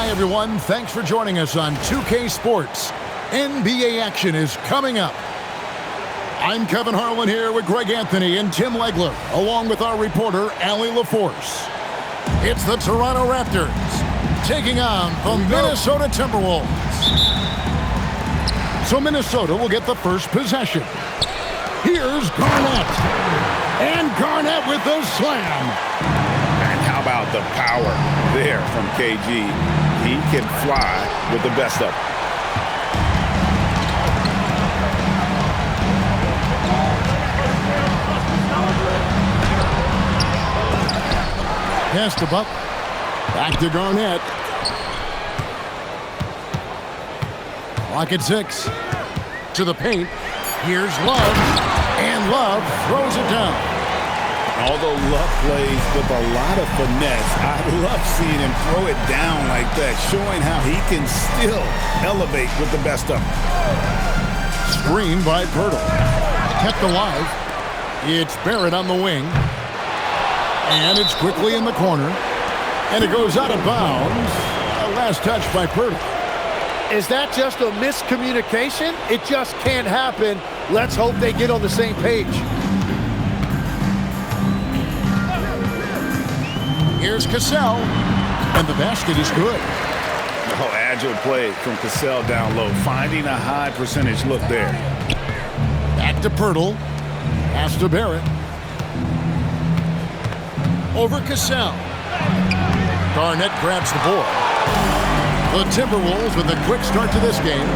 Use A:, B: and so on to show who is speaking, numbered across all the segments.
A: Hi, everyone. Thanks for joining us on 2K Sports. NBA action is coming up. I'm Kevin Harlan here with Greg Anthony and Tim Legler, along with our reporter, Allie LaForce. It's the Toronto Raptors taking on the Minnesota Timberwolves. So Minnesota will get the first possession. Here's Garnett. And Garnett with the slam.
B: And how about the power there from KG? He can fly with the best of them.
A: Pass to Buck. Back to Garnett. Clock at 6. To the paint. Here's Love. And Love throws it down.
B: Although Love plays with a lot of finesse, I love seeing him throw it down like that, showing how he can still elevate with the best of them.
A: Screen by Pirtle. Kept alive. It's Barrett on the wing. And it's quickly in the corner. And it goes out of bounds. A last touch by Pirtle.
C: Is that just a miscommunication? It just can't happen. Let's hope they get on the same page.
A: Here's Cassell. And the basket is good.
B: Oh, agile play from Cassell down low, finding a high percentage look there.
A: Back to Pirtle. Pass to Barrett. Over Cassell. Garnett grabs the board. The Timberwolves with a quick start to this game.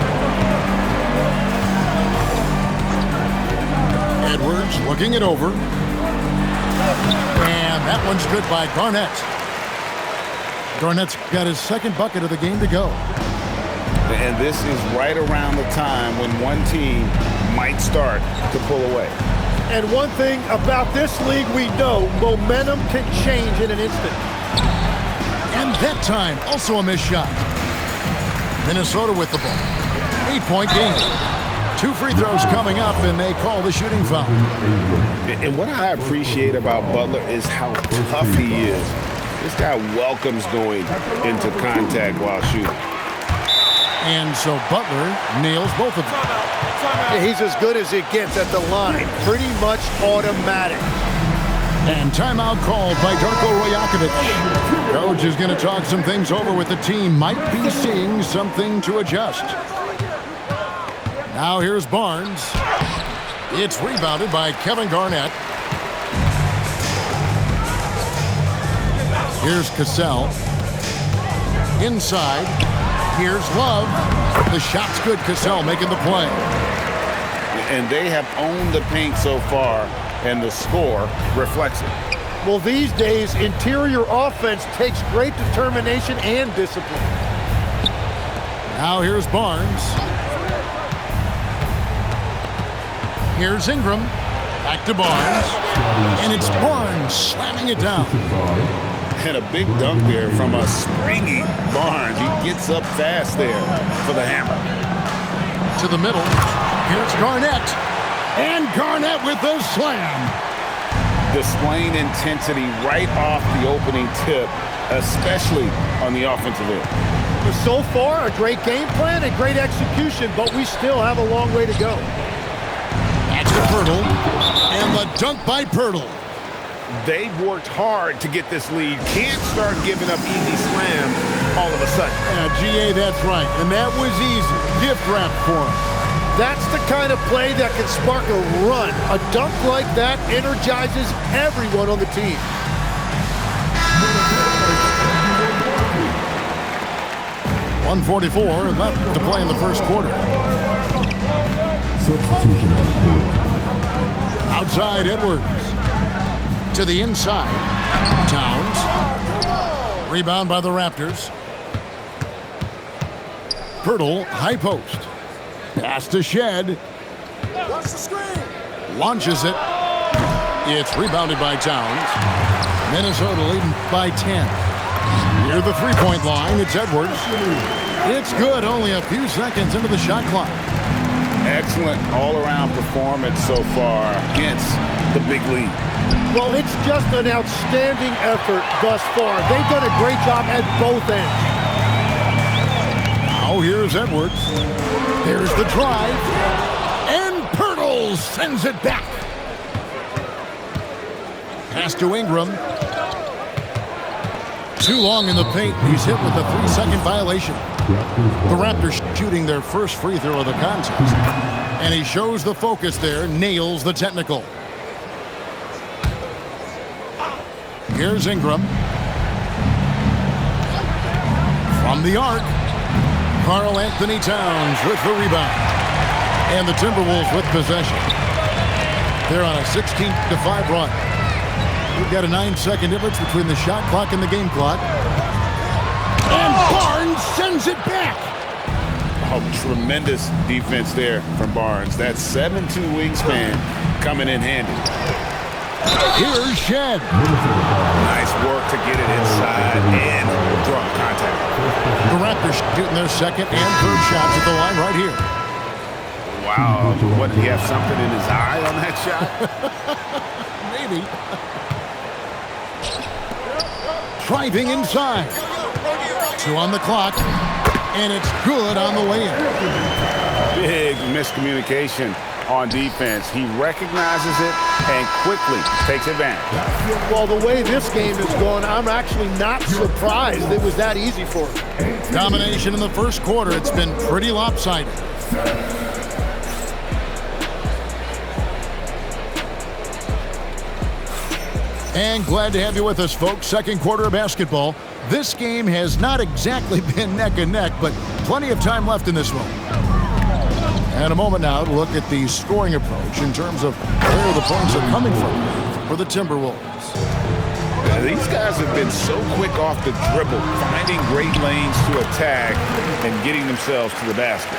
A: Edwards looking it over. And that one's good by Garnett. Garnett's got his second bucket of the game to go.
B: And this is right around the time when one team might start to pull away.
C: And one thing about this league we know, momentum can change in an instant.
A: And that time, also a missed shot. Minnesota with the ball. 8-point game. 2 free throws coming up, and they call the shooting foul.
B: And what I appreciate about Butler is how tough he is. This guy welcomes going into contact while shooting.
A: And so Butler nails both of them.
C: Yeah, he's as good as it gets at the line. Pretty much automatic.
A: And timeout called by Darko Rajakovic. Coach is going to talk some things over with the team. Might be seeing something to adjust. Now here's Barnes. It's rebounded by Kevin Garnett. Here's Cassell. Inside. Here's Love. The shot's good. Cassell making the play.
B: And they have owned the paint so far, and the score reflects it.
C: Well, these days, interior offense takes great determination and discipline.
A: Now here's Barnes. Here's Ingram. Back to Barnes. And it's Barnes slamming it down.
B: And a big dunk there from a springy Barnes. He gets up fast there for the hammer.
A: To the middle. Here's Garnett. And Garnett with the slam.
B: Displaying intensity right off the opening tip, especially on the offensive end.
C: So far, a great game plan and great execution, but we still have a long way to go.
A: Back to Pirtle. And the dunk by Pirtle.
B: They've worked hard to get this lead. Can't start giving up easy slams all of a sudden.
A: Yeah, GA, that's right. And that was easy. Gift wrap for him.
C: That's the kind of play that can spark a run. A dunk like that energizes everyone on the team.
A: .144 left to play in the first quarter. Outside Edwards. To the inside. Towns. Rebound by the Raptors. Pirtle, high post. Pass to Shed.
D: Watch the screen.
A: Launches it. It's rebounded by Towns. Minnesota leading by 10. Near the three-point line, it's Edwards. It's good, only a few seconds into the shot clock.
B: Excellent all-around performance so far against the big lead.
C: Well, it's just an outstanding effort thus far. They've done a great job at both ends.
A: Now here's Edwards. There's the drive. And Pirtle sends it back. Pass to Ingram. Too long in the paint. He's hit with a 3-second violation. The Raptors shooting their first free throw of the contest. And he shows the focus there, nails the technical. Here's Ingram. From the arc, Karl Anthony Towns with the rebound. And the Timberwolves with possession. They're on a 16-5 run. We've got a 9-second difference between the shot clock and the game clock. And Barnes sends it back.
B: Oh, tremendous defense there from Barnes. That 7'2" wingspan coming in handy.
A: Here's Shed.
B: Nice work to get it inside and draw contact.
A: The Raptors shooting their second and third shots at the line right here.
B: Wow. What, did he have something in his eye on that shot?
A: Maybe. Driving inside. 2 on the clock. And it's good on the way in.
B: Big miscommunication on defense. He recognizes it and quickly takes advantage.
C: Well, the way this game is going, I'm actually not surprised it was that easy for him.
A: Domination in the first quarter. It's been pretty lopsided. And glad to have you with us, folks. Second quarter of basketball. This game has not exactly been neck and neck, but plenty of time left in this one. And a moment now to look at the scoring approach in terms of where the points are coming from for the Timberwolves.
B: These guys have been so quick off the dribble, finding great lanes to attack and getting themselves to the basket.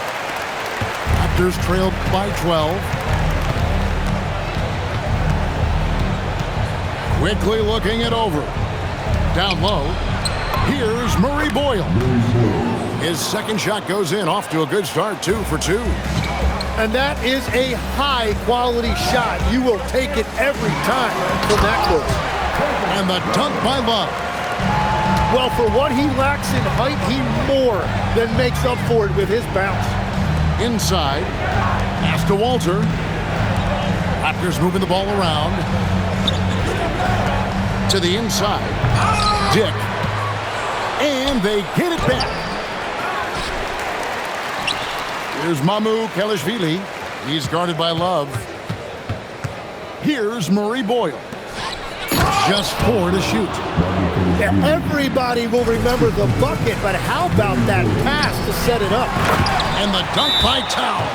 A: Raptors trailed by 12. Quickly looking it over. Down low. Here's Murray Boyle. His second shot goes in, off to a good start, 2 for 2.
C: And that is a high-quality shot. You will take it every time from that close.
A: And the dunk by Love.
C: Well, for what he lacks in height, he more than makes up for it with his bounce.
A: Inside. Pass to Walter. Raptors moving the ball around. To the inside. Dick. And they get it back. Here's Mamu Kelishvili. He's guarded by Love. Here's Murray Boyle. Just 4 to shoot.
C: Yeah, everybody will remember the bucket, but how about that pass to set it up?
A: And the dunk by Towns.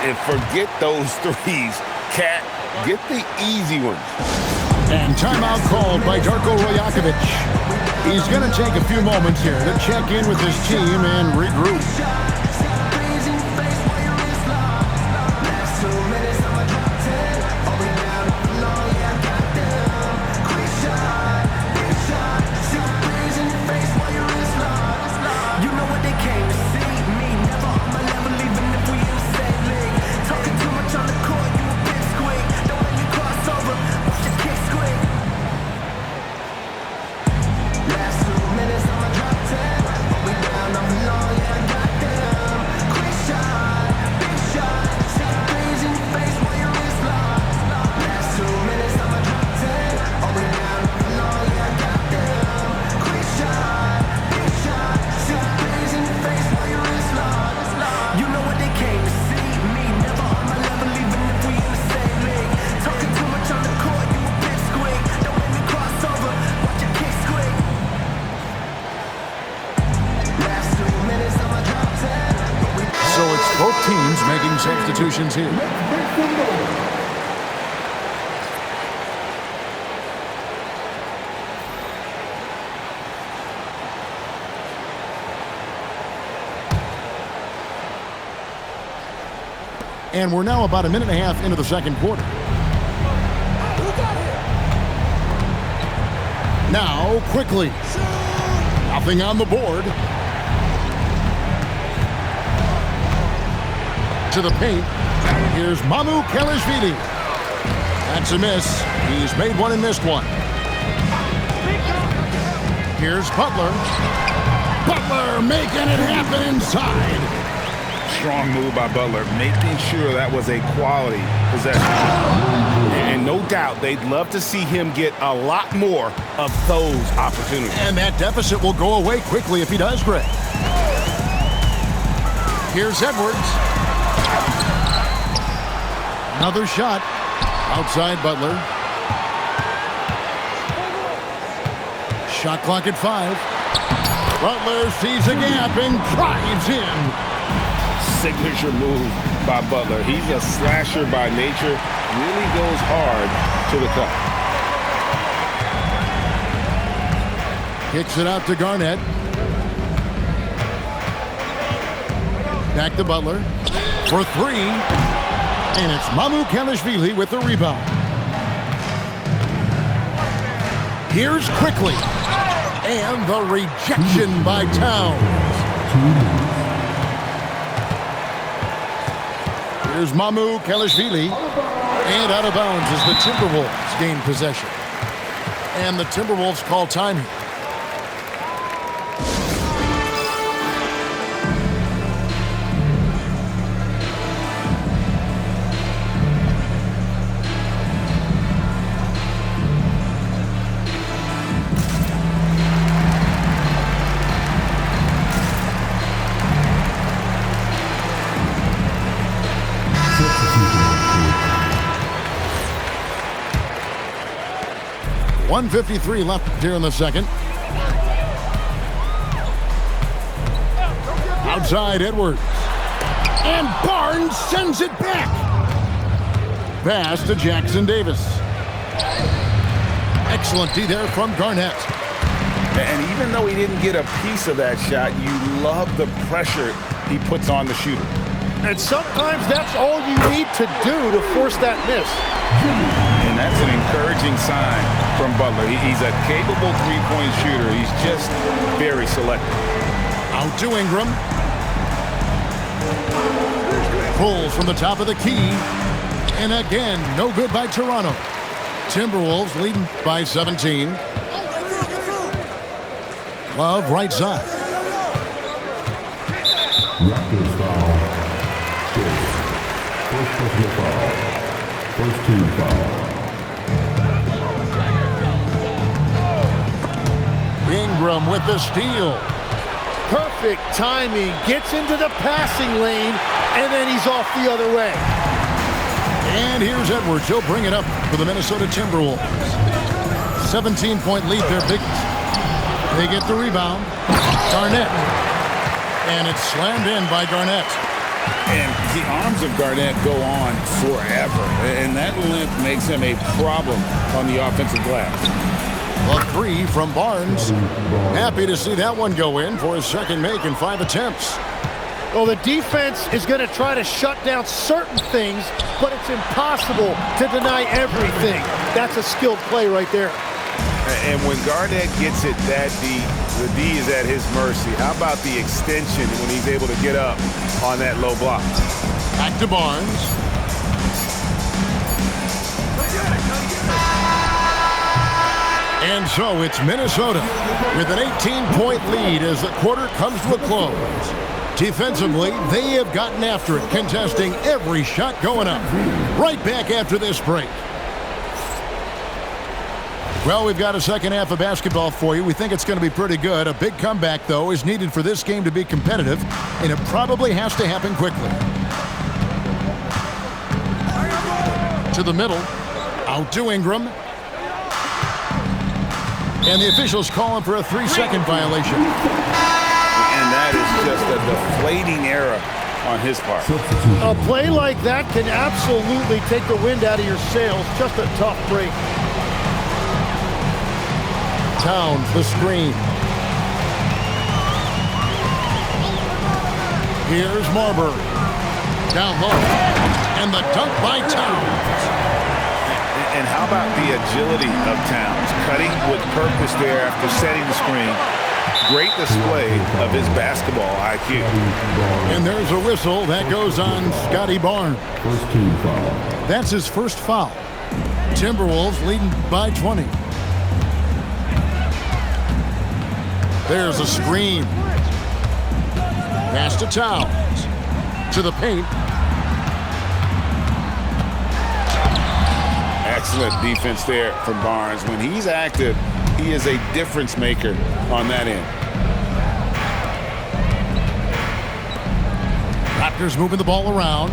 B: And forget those threes. Cat, get the easy ones.
A: And timeout called by Darko Rajakovic. He's going to take a few moments here to check in with his team and regroup. Both teams making substitutions here. And we're now about a minute and a half into the second quarter. Now, quickly. Nothing on the board. To the paint. Here's Mamu Kelishvili. That's a miss. He's made one and missed one. Here's Butler. Butler making it happen inside.
B: Strong move by Butler, making sure that was a quality possession. And no doubt they'd love to see him get a lot more of those opportunities.
A: And that deficit will go away quickly if he does, Greg. Here's Edwards. Another shot outside Butler. Shot clock at 5. Butler sees a gap and drives in.
B: Signature move by Butler. He's a slasher by nature. Really goes hard to the cup.
A: Kicks it out to Garnett. Back to Butler for 3. And it's Mamukelashvili with the rebound. Here's Quickly. And the rejection by Towns. Here's Mamukelashvili. And out of bounds as the Timberwolves gain possession. And the Timberwolves call time here. .153 left here in the second. Outside Edwards. And Barnes sends it back. Pass to Jackson Davis. Excellent D there from Garnett.
B: And even though he didn't get a piece of that shot, you love the pressure he puts on the shooter.
C: And sometimes that's all you need to do to force that miss.
B: And that's an encouraging sign from Butler. He's a capable three-point shooter. He's just very selective.
A: Out to Ingram. Pulls from the top of the key. And again, no good by Toronto. Timberwolves leading by 17. Love right side.
E: Raptors foul. First personal foul. First team foul.
A: Ingram with the steal.
C: Perfect timing. Gets into the passing lane, and then he's off the other way.
A: And here's Edwards. He'll bring it up for the Minnesota Timberwolves. 17-point lead, their biggest. They get the rebound. Garnett. And it's slammed in by Garnett.
B: And the arms of Garnett go on forever. And that limp makes him a problem on the offensive glass.
A: A 3 from Barnes. Happy to see that one go in for his second make in 5 attempts.
C: Well, the defense is going to try to shut down certain things, but it's impossible to deny everything. That's a skilled play right there.
B: And when Garnett gets it that deep, the D is at his mercy. How about the extension when he's able to get up on that low block?
A: Back to Barnes. And so it's Minnesota with an 18-point lead as the quarter comes to a close. Defensively, they have gotten after it, contesting every shot going up. Right back after this break. Well, we've got a second half of basketball for you. We think it's going to be pretty good. A big comeback, though, is needed for this game to be competitive, and it probably has to happen quickly. To the middle. Out to Ingram. And the officials call him for a 3-second violation.
B: And that is just a deflating error on his part.
C: A play like that can absolutely take the wind out of your sails. Just a tough break.
A: Towns, the screen. Here's Marbury. Down low. And the dunk by Towns.
B: And how about the agility of Towns? Cutting with purpose there after setting the screen. Great display of his basketball IQ.
A: And there's a whistle that goes on Scotty Barnes.
E: First team foul.
A: That's his first foul. Timberwolves leading by 20. There's a screen. Pass to Towns. To the paint.
B: Excellent defense there from Barnes. When he's active, he is a difference maker on that end.
A: Raptors moving the ball around.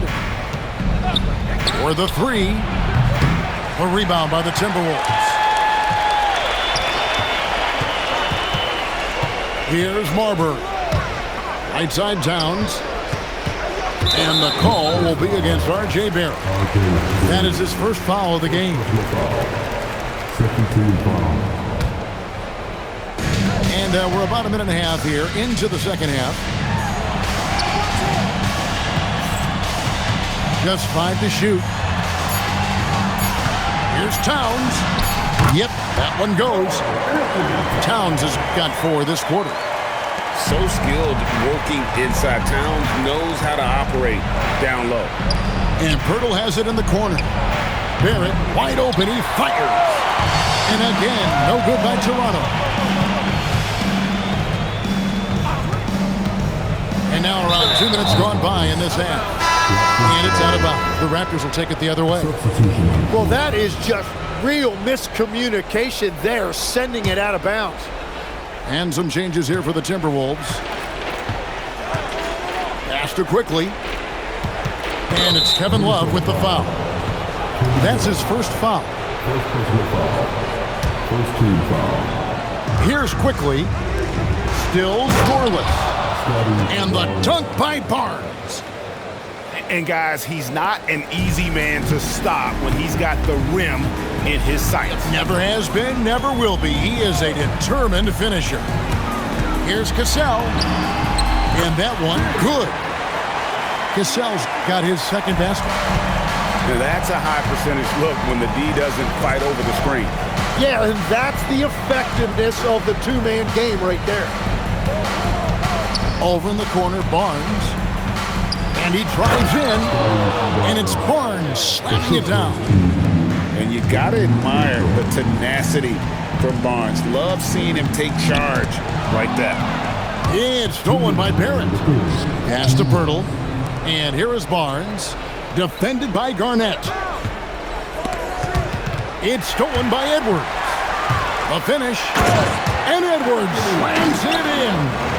A: For the three. A rebound by the Timberwolves. Here's Marbury. Right side Towns. And the call will be against R.J. Barrett. That is his first foul of the game.
E: Second team foul.
A: And we're about a minute and a half here into the second half. Just 5 to shoot. Here's Towns. Yep, that one goes. Towns has got 4 this quarter.
B: So skilled working inside. Towns knows how to operate down low.
A: And Pirtle has it in the corner. Barrett wide open. He fires. And again, no good by Toronto. And now around 2 minutes gone by in this half. And it's out of bounds. The Raptors will take it the other way.
C: Well, that is just real miscommunication there, sending it out of bounds.
A: And some changes here for the Timberwolves. Faster quickly. And it's Kevin Love with the foul. That's his first foul.
E: First personal foul. First team foul.
A: Here's quickly. Still scoreless. And the dunk by Barnes.
B: And guys, he's not an easy man to stop when he's got the rim in his sights.
A: Never has been, never will be. He is a determined finisher. Here's Cassell. And that one, good. Cassell's got his second basket.
B: Now that's a high percentage look when the D doesn't fight over the screen.
C: Yeah, and that's the effectiveness of the two-man game right there.
A: Over in the corner, Barnes. And he drives in. And it's Barnes slamming it down.
B: And you got to admire the tenacity from Barnes. Love seeing him take charge like that.
A: It's stolen by Barrett. Pass to Pirtle. And here is Barnes. Defended by Garnett. It's stolen by Edwards. The finish. And Edwards slams it in.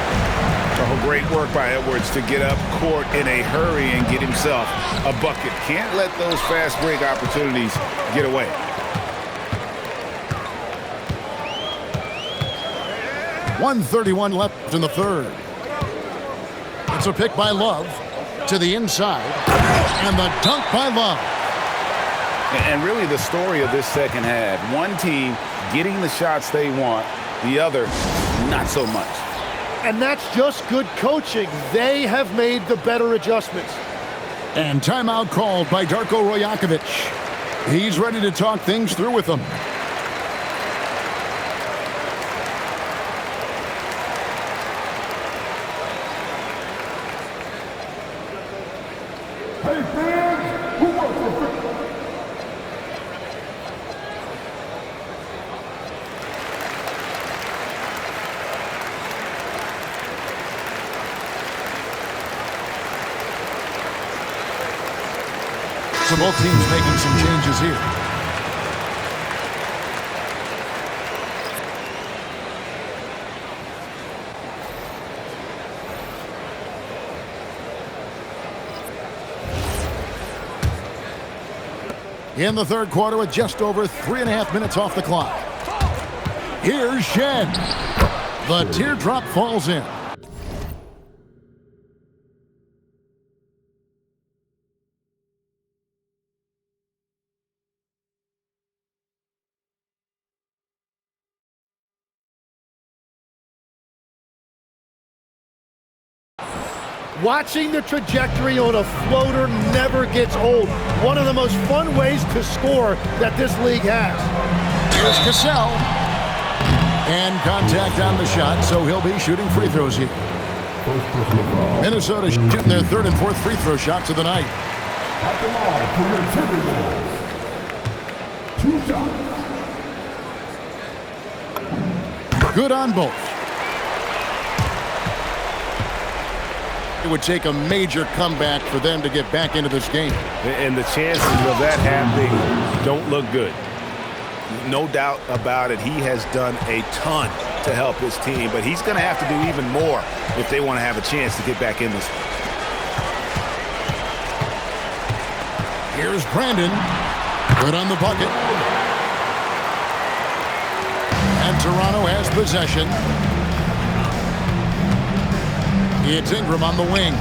B: Oh, great work by Edwards to get up court in a hurry and get himself a bucket. Can't let those fast break opportunities get away.
A: .131 left in the third. It's a pick by Love to the inside. And the dunk by Love.
B: And really the story of this second half. One team getting the shots they want, the other not so much.
C: And that's just good coaching. They have made the better adjustments.
A: And timeout called by Darko Rajakovic. He's ready to talk things through with them.
E: Hey fans, who wants to
A: So both teams making some changes here. In the third quarter with just over 3.5 minutes off the clock. Here's Shen. The teardrop falls in.
C: Watching the trajectory on a floater never gets old. One of the most fun ways to score that this league has.
A: Here's Cassell. And contact on the shot, so he'll be shooting free throws here.
E: first personal foul?
A: Minnesota shooting their third and fourth free throw shots of the night.
E: At the line for your Timberwolves. 2 shots.
A: Good on both. It would take a major comeback for them to get back into this game.
B: And the chances of that happening don't look good. No doubt about it, he has done a ton to help his team, but he's going to have to do even more if they want to have a chance to get back in this.
A: Here's Brandon. Good on the bucket. And Toronto has possession. It's Ingram on the wing.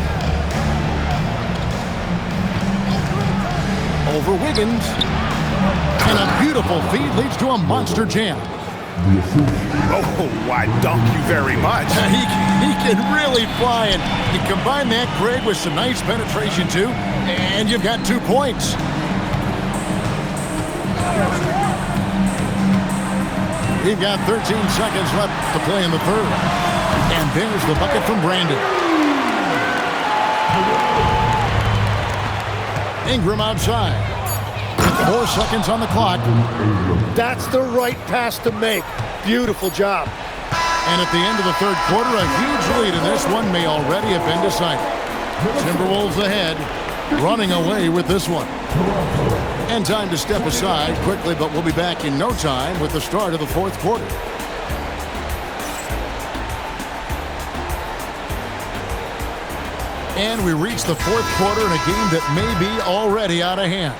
A: Over Wiggins. And a beautiful feed leads to a monster jam.
B: Oh, why, dunk you very much.
A: He can really fly, and you combine that, Greg, with some nice penetration, too, and you've got 2 points. We've got 13 seconds left to play in the third. And there's the bucket from Brandon. Ingram outside. 4 seconds on the clock.
C: That's the right pass to make. Beautiful job.
A: And at the end of the third quarter, a huge lead in this one may already have been decided. Timberwolves ahead, running away with this one. And time to step aside quickly, but we'll be back in no time with the start of the fourth quarter. And we reach the fourth quarter in a game that may be already out of hand.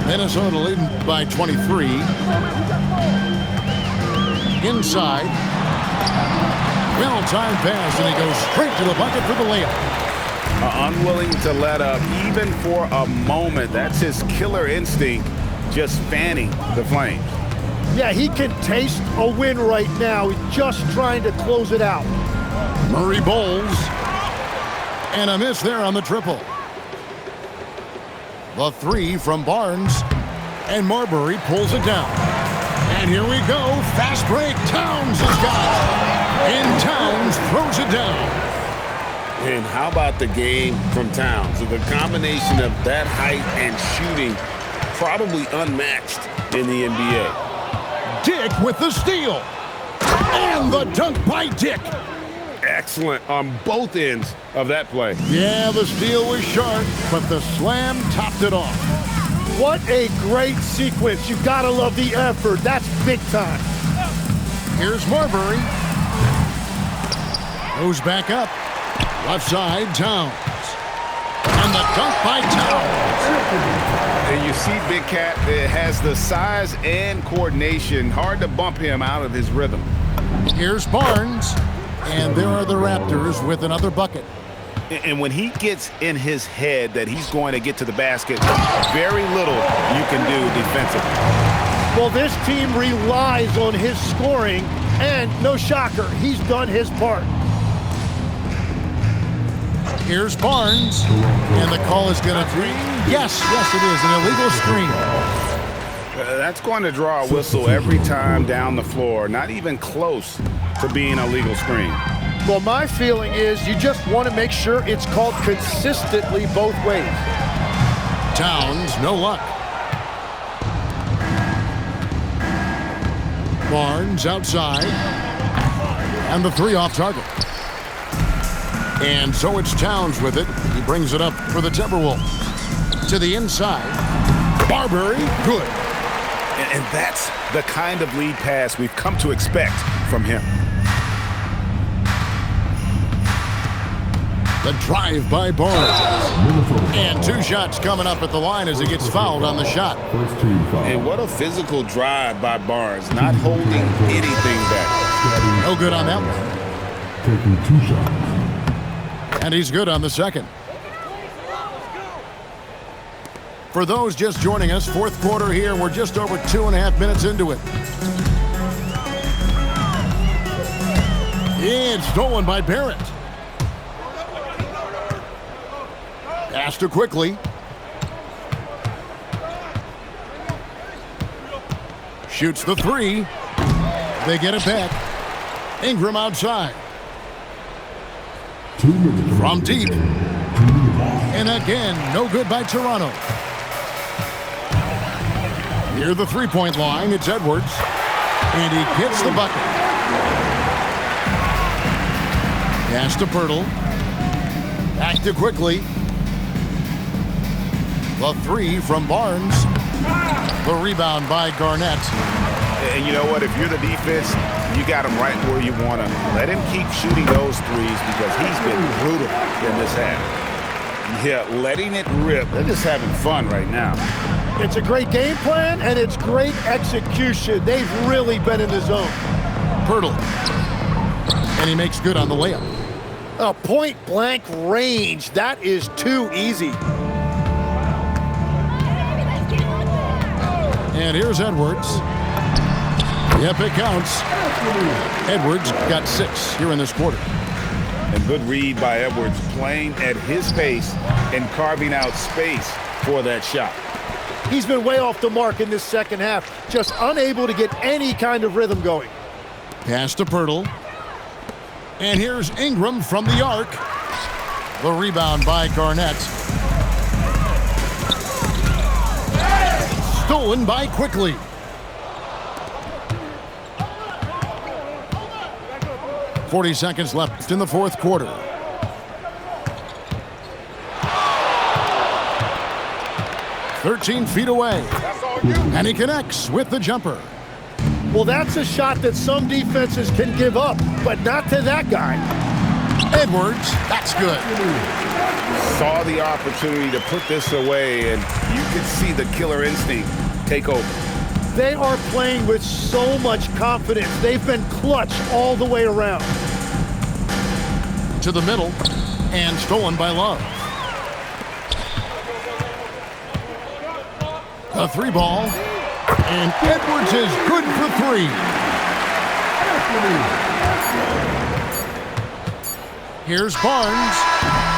A: Minnesota leading by 23. Inside. Well-timed pass, and he goes straight to the bucket for the layup.
B: Unwilling to let up even for a moment. That's his killer instinct, just fanning the flames.
C: Yeah, he can taste a win right now. He's just trying to close it out.
A: Murray bowls. And a miss there on the triple. The three from Barnes. And Marbury pulls it down. And here we go. Fast break. Towns has got it. And Towns throws it down.
B: And how about the game from Towns? So the combination of that height and shooting, probably unmatched in the NBA.
A: Dick with the steal. And the dunk by Dick.
B: Excellent on both ends of that play.
A: Yeah, the steal was sharp, but the slam topped it off.
C: What a great sequence. You've got to love the effort. That's big time.
A: Here's Marbury. Goes back up. Left side, Towns. And the dunk by Towns.
B: And you see Big Cat has the size and coordination. Hard to bump him out of his rhythm.
A: Here's Barnes. And there are the Raptors with another bucket.
B: And when he gets in his head that he's going to get to the basket, very little you can do defensively.
C: Well, this team relies on his scoring, and no shocker, he's done his part.
A: Here's Barnes, and the call is going to be, yes, it is, an illegal screen.
B: That's going to draw a whistle every time down the floor, not even close to being a legal screen.
C: Well, my feeling is you just want to make sure it's called consistently both ways.
A: Towns, no luck. Barnes outside, and the three off target. And so it's Towns with it. He brings it up for the Timberwolves. To the inside. Marbury, good.
B: And that's the kind of lead pass we've come to expect from him.
A: The drive by Barnes. And 2 shots coming up at the line as he gets fouled on the shot.
B: And what a physical drive by Barnes, not holding anything back.
A: No good on that one.
E: Taking 2 shots.
A: And he's good on the second. For those just joining us, fourth quarter here. We're just over 2.5 minutes into it. It's stolen by Barrett. Pass to quickly. Shoots the three. They get it back. Ingram outside. From deep. And again, no good by Toronto. Near the three-point line, it's Edwards. And he hits the bucket. Pass to Pirtle. Back to quickly. The three from Barnes. The rebound by Garnett.
B: And you know what? If you're the defense, you got him right where you want him. Let him keep shooting those threes because he's been brutal in this half.
F: Yeah, letting it rip. They're just having fun right now.
C: It's a great game plan, and it's great execution. They've really been in the zone.
A: Pirtle. And he makes good on the layup.
C: A point-blank range. That is too easy.
A: And here's Edwards. Yep, it counts. Edwards got 6 here in this quarter.
B: And good read by Edwards, playing at his pace and carving out space for that shot.
C: He's been way off the mark in this second half, just unable to get any kind of rhythm going.
A: Pass to Pirtle. And here's Ingram from the arc. The rebound by Garnett. Stolen by Quickly. .40 seconds left in the fourth quarter. "13 feet away. And he connects with the jumper.
C: Well, that's a shot that some defenses can give up, but not to that guy.
A: Edwards, that's good.
B: Saw the opportunity to put this away, and you could see the killer instinct take over.
C: They are playing with so much confidence. They've been clutch all the way around.
A: To the middle, and stolen by Love. A 3 ball, and Edwards is good for 3. Here's Barnes.